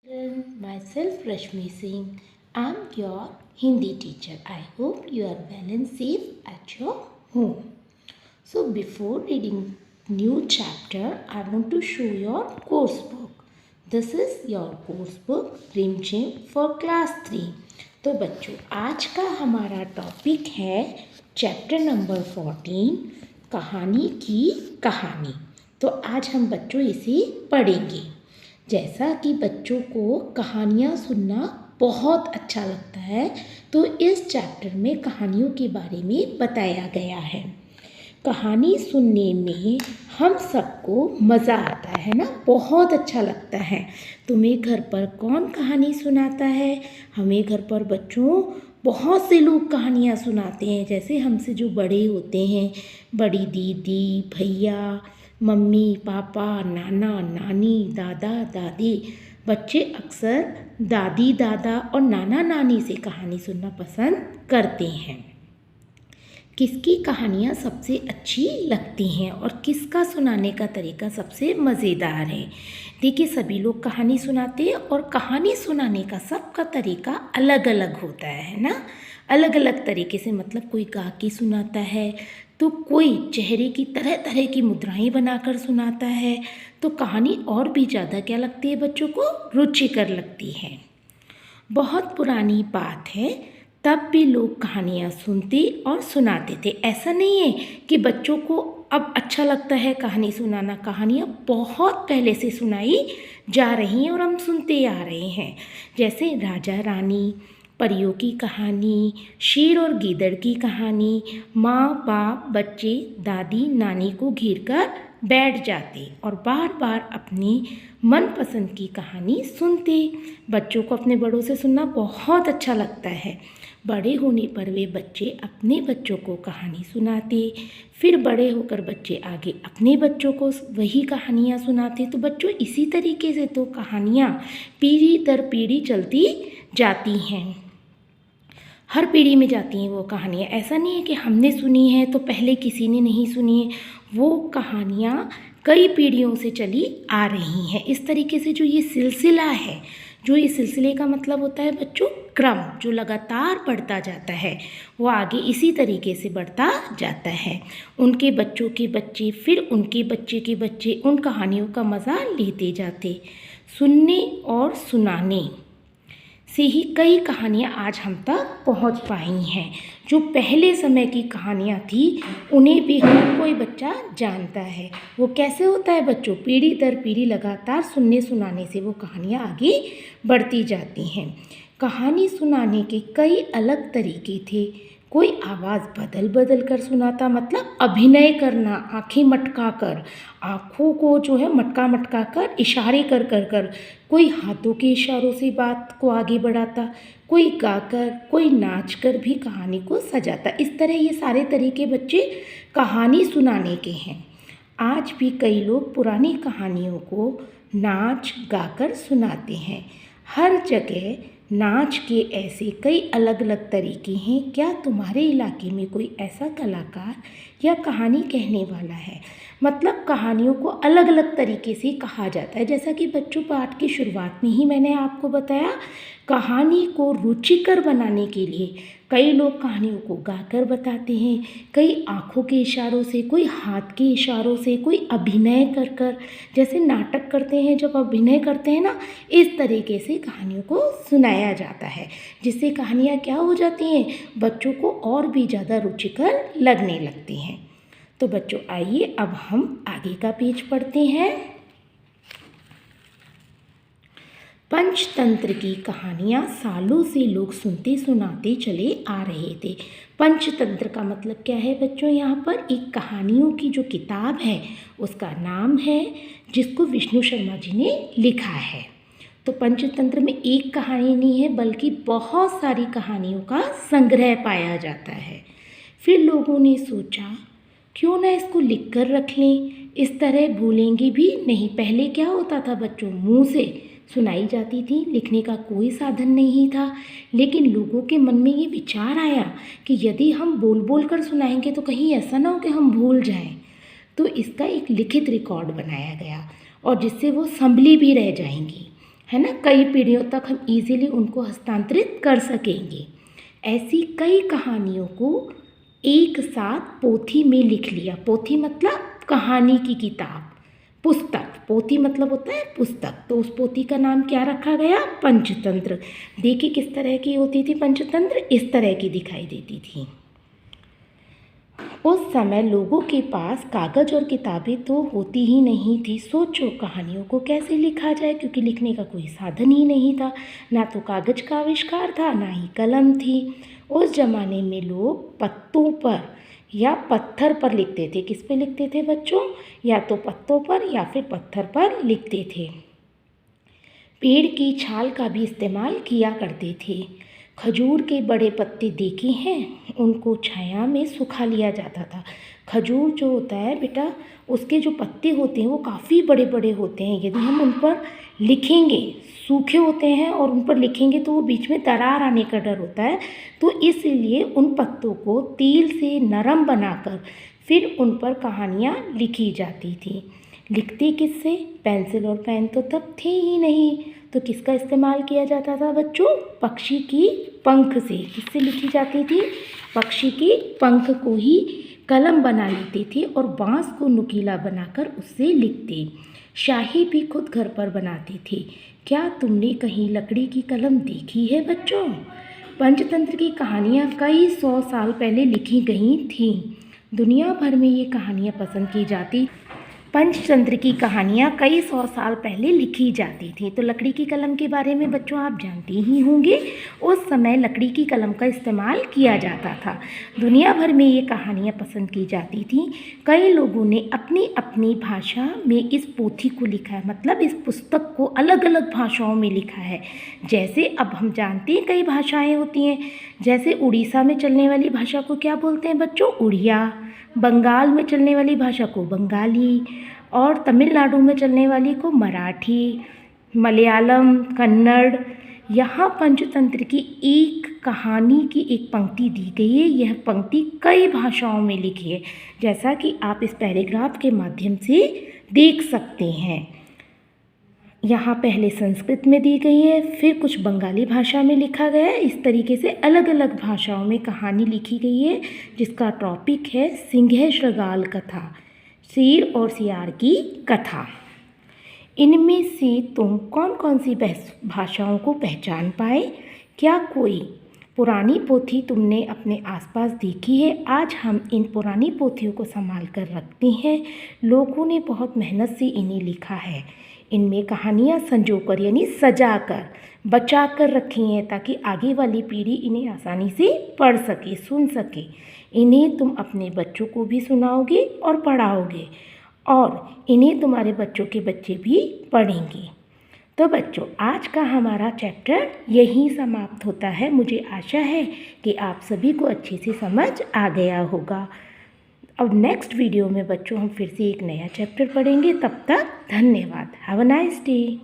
Myself Rashmi Singh. I'm your Hindi teacher. I hope you are well and safe at your home. So before reading new chapter, I want to show your course book. This is your course book Rim Jim for class 3. तो बच्चों आज का हमारा topic है chapter number 14 कहानी की कहानी। तो आज हम बच्चों इसे पढ़ेंगे। जैसा कि बच्चों को कहानियाँ सुनना बहुत अच्छा लगता है, तो इस चैप्टर में कहानियों के बारे में बताया गया है। कहानी सुनने में हम सबको मज़ा आता है ना, बहुत अच्छा लगता है। तुम्हें घर पर कौन कहानी सुनाता है? हमें घर पर बच्चों बहुत से लोग कहानियाँ सुनाते हैं। जैसे हमसे जो बड़े होते हैं, बड़ी दीदी, भैया, मम्मी, पापा, नाना, नानी, दादा, दादी। बच्चे अक्सर दादी, दादा और नाना, नानी से कहानी सुनना पसंद करते हैं। किसकी कहानियाँ सबसे अच्छी लगती हैं और किसका सुनाने का तरीका सबसे मज़ेदार है? देखिए, सभी लोग कहानी सुनाते हैं और कहानी सुनाने का सबका तरीका अलग अलग होता है ना। अलग अलग तरीके से, मतलब कोई गा के सुनाता है, तो कोई चेहरे की तरह तरह की मुद्राएं बनाकर सुनाता है। तो कहानी और भी ज़्यादा क्या लगती है बच्चों को? रुचिकर लगती है। बहुत पुरानी बात है, तब भी लोग कहानियाँ सुनते और सुनाते थे। ऐसा नहीं है कि बच्चों को अब अच्छा लगता है कहानी सुनाना। कहानियाँ बहुत पहले से सुनाई जा रही हैं और हम सुनते आ रहे हैं। जैसे राजा रानी, परियों की कहानी, शेर और गीदड़ की कहानी, माँ बाप बच्चे दादी नानी को घेर कर बैठ जाते और बार बार अपनी मनपसंद की कहानी सुनते। बच्चों को अपने बड़ों से सुनना बहुत अच्छा लगता है। बड़े होने पर वे बच्चे अपने बच्चों को कहानी सुनाते, फिर बड़े होकर बच्चे आगे अपने बच्चों को वही कहानियाँ सुनाते। तो बच्चों इसी तरीके से तो कहानियाँ पीढ़ी दर पीढ़ी चलती जाती हैं। हर पीढ़ी में जाती हैं वो कहानियाँ। ऐसा नहीं है कि हमने सुनी है तो पहले किसी ने नहीं सुनी है। वो कहानियाँ कई पीढ़ियों से चली आ रही हैं। इस तरीके से जो ये सिलसिला है, जो ये सिलसिले का मतलब होता है बच्चों क्रम, जो लगातार बढ़ता जाता है, वो आगे इसी तरीके से बढ़ता जाता है। उनके बच्चों के बच्चे, फिर उनके बच्चे के बच्चे उन कहानियों का मज़ा लेते जाते। सुनने और सुनाने से ही कई कहानियाँ आज हम तक पहुँच पाई हैं। जो पहले समय की कहानियाँ थी उन्हें भी हर कोई बच्चा जानता है। वो कैसे होता है बच्चों? पीढ़ी दर पीढ़ी लगातार सुनने सुनाने से वो कहानियाँ आगे बढ़ती जाती हैं। कहानी सुनाने के कई अलग तरीके थे। कोई आवाज़ बदल बदल कर सुनाता, मतलब अभिनय करना, आँखें मटका कर, आँखों को जो है मटका मटका कर, इशारे कर कर कर। कोई हाथों के इशारों से बात को आगे बढ़ाता, कोई गाकर, कोई नाच कर भी कहानी को सजाता। इस तरह ये सारे तरीके बच्चे कहानी सुनाने के हैं। आज भी कई लोग पुरानी कहानियों को नाच गाकर सुनाते हैं। हर जगह नाच के ऐसे कई अलग अलग तरीके हैं। क्या तुम्हारे इलाके में कोई ऐसा कलाकार या कहानी कहने वाला है? मतलब कहानियों को अलग अलग तरीके से कहा जाता है। जैसा कि बच्चों पाठ की शुरुआत में ही मैंने आपको बताया, कहानी को रुचिकर बनाने के लिए कई लोग कहानियों को गाकर बताते हैं, कई आँखों के इशारों से, कोई हाथ के इशारों से, कोई अभिनय कर कर, जैसे नाटक करते हैं जब अभिनय करते हैं ना, इस तरीके से कहानियों को सुनाया जाता है, जिससे कहानियाँ क्या हो जाती हैं? बच्चों को और भी ज़्यादा रुचिकर लगने लगती हैं। तो बच्चों आइए अब हम आगे का पेज पढ़ते हैं। पंचतंत्र की कहानियाँ सालों से लोग सुनते सुनाते चले आ रहे थे। पंचतंत्र का मतलब क्या है बच्चों? यहाँ पर एक कहानियों की जो किताब है उसका नाम है, जिसको विष्णु शर्मा जी ने लिखा है। तो पंचतंत्र में एक कहानी नहीं है बल्कि बहुत सारी कहानियों का संग्रह पाया जाता है। फिर लोगों ने सोचा क्यों ना इसको लिख कर रख लें, इस तरह भूलेंगे भी नहीं। पहले क्या होता था बच्चों? मुँह से सुनाई जाती थी, लिखने का कोई साधन नहीं था। लेकिन लोगों के मन में ये विचार आया कि यदि हम बोल बोल कर सुनाएंगे तो कहीं ऐसा ना हो कि हम भूल जाएं। तो इसका एक लिखित रिकॉर्ड बनाया गया और जिससे वो संभली भी रह जाएंगी। है ना, कई पीढ़ियों तक हम इजीली उनको हस्तांतरित कर सकेंगे। ऐसी कई कहानियों को एक साथ पोथी में लिख लिया। पोथी मतलब कहानी की किताब, पुस्तक। पोथी मतलब होता है पुस्तक। तो उस पोथी का नाम क्या रखा गया? पंचतंत्र। देखिए किस तरह की होती थी पंचतंत्र, इस तरह की दिखाई देती थी। उस समय लोगों के पास कागज़ और किताबें तो होती ही नहीं थी। सोचो कहानियों को कैसे लिखा जाए, क्योंकि लिखने का कोई साधन ही नहीं था। ना तो कागज़ का आविष्कार था, ना ही कलम थी। उस ज़माने में लोग पत्तों पर या पत्थर पर लिखते थे। किस पे लिखते थे बच्चों? या तो पत्तों पर या फिर पत्थर पर लिखते थे। पेड़ की छाल का भी इस्तेमाल किया करते थे। खजूर के बड़े पत्ते देखे हैं, उनको छाया में सुखा लिया जाता था। खजूर जो होता है बेटा, उसके जो पत्ते होते हैं वो काफ़ी बड़े बड़े होते हैं। यदि हम उन पर लिखेंगे, सूखे होते हैं और उन पर लिखेंगे तो वो बीच में दरार आने का डर होता है। तो इसलिए उन पत्तों को तेल से नरम बनाकर फिर उन पर कहानियाँ लिखी जाती थी। लिखते किससे? पेंसिल और पेन तो तब थे ही नहीं, तो किसका इस्तेमाल किया जाता था बच्चों? पक्षी की पंख से। किससे लिखी जाती थी? पक्षी की पंख को ही कलम बना लेते थे और बाँस को नुकीला बनाकर उससे लिखते। शाही भी खुद घर पर बनाते थे। क्या तुमने कहीं लकड़ी की कलम देखी है बच्चों? पंचतंत्र की कहानियाँ कई 100 साल पहले लिखी गई थीं। दुनिया भर में ये कहानियाँ पसंद की जाती। पंचतंत्र की कहानियाँ कई 100 साल पहले लिखी जाती थी। तो लकड़ी की कलम के बारे में बच्चों आप जानते ही होंगे। उस समय लकड़ी की कलम का इस्तेमाल किया जाता था। दुनिया भर में ये कहानियाँ पसंद की जाती थी। कई लोगों ने अपनी अपनी भाषा में इस पोथी को लिखा है, मतलब इस पुस्तक को अलग अलग भाषाओं में लिखा है। जैसे अब हम जानते हैं कई भाषाएँ होती हैं। जैसे उड़ीसा में चलने वाली भाषा को क्या बोलते हैं बच्चों? उड़िया। बंगाल में चलने वाली भाषा को बंगाली, और तमिलनाडु में चलने वाली को मराठी, मलयालम, कन्नड़। यहाँ पंचतंत्र की एक कहानी की एक पंक्ति दी गई है। यह पंक्ति कई भाषाओं में लिखी है, जैसा कि आप इस पैराग्राफ के माध्यम से देख सकते हैं। यहाँ पहले संस्कृत में दी गई है, फिर कुछ बंगाली भाषा में लिखा गया है। इस तरीके से अलग अलग भाषाओं में कहानी लिखी गई है, जिसका टॉपिक है सिंह श्रृगाल कथा, शेर और सियार की कथा। इनमें से तुम कौन कौन सी भाषाओं को पहचान पाए? क्या कोई पुरानी पोथी तुमने अपने आसपास देखी है? आज हम इन पुरानी पोथियों को संभाल कर रखते हैं। लोगों ने बहुत मेहनत से इन्हें लिखा है। इनमें कहानियाँ संजोकर यानी सजा कर बचा कर रखी हैं, ताकि आगे वाली पीढ़ी इन्हें आसानी से पढ़ सके, सुन सके। इन्हें तुम अपने बच्चों को भी सुनाओगे और पढ़ाओगे, और इन्हें तुम्हारे बच्चों के बच्चे भी पढ़ेंगे। तो बच्चों, आज का हमारा चैप्टर यहीं समाप्त होता है। मुझे आशा है कि आप सभी को अच्छे से समझ आ गया होगा। अब नेक्स्ट वीडियो में बच्चों हम फिर से एक नया चैप्टर पढ़ेंगे। तब तक धन्यवाद। Have a nice day.